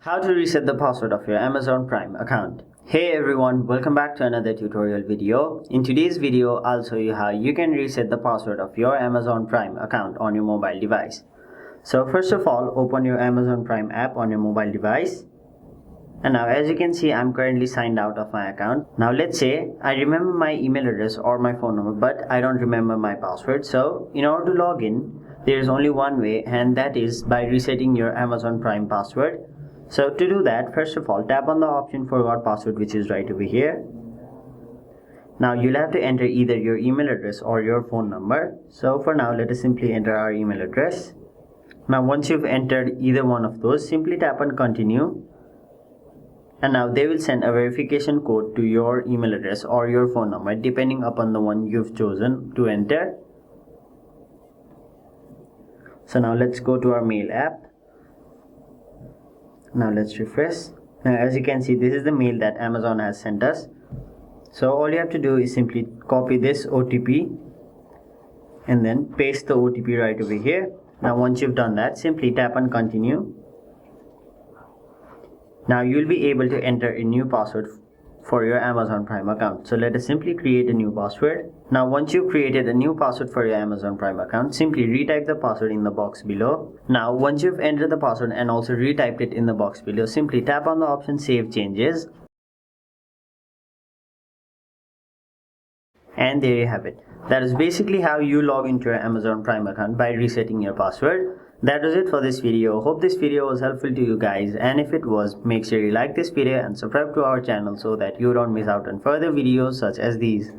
How to reset the password of your Amazon Prime account. Hey everyone, welcome back to another tutorial video. In today's video, I'll show you how you can reset the password of your Amazon Prime account on your mobile device. So first of all, open your Amazon Prime app on your mobile device. And now as you can see, I'm currently signed out of my account. Now let's say I remember my email address or my phone number, but I don't remember my password. So in order to log in, there is only one way, and that is by resetting your Amazon Prime password. So to do that, first of all, tap on the option forgot password, which is right over here. Now you'll have to enter either your email address or your phone number. So for now, let us simply enter our email address. Now once you've entered either one of those, simply tap on continue. And now they will send a verification code to your email address or your phone number, depending upon the one you've chosen to enter. So now let's go to our mail app. Now let's refresh. Now as you can see, this is the mail that Amazon has sent us. So all you have to do is simply copy this OTP and then paste the OTP right over here. Now once you've done that, simply tap on continue. Now you'll be able to enter a new password for your Amazon Prime account. So let us simply create a new password. Now once you've created a new password for your Amazon Prime account, simply retype the password in the box below. Now once you've entered the password and also retyped it in the box below, simply tap on the option save changes. And there you have it. That is basically how you log into your Amazon Prime account by resetting your password. That was it for this video. Hope this video was helpful to you guys, and if it was, make sure you like this video and subscribe to our channel so that you don't miss out on further videos such as these.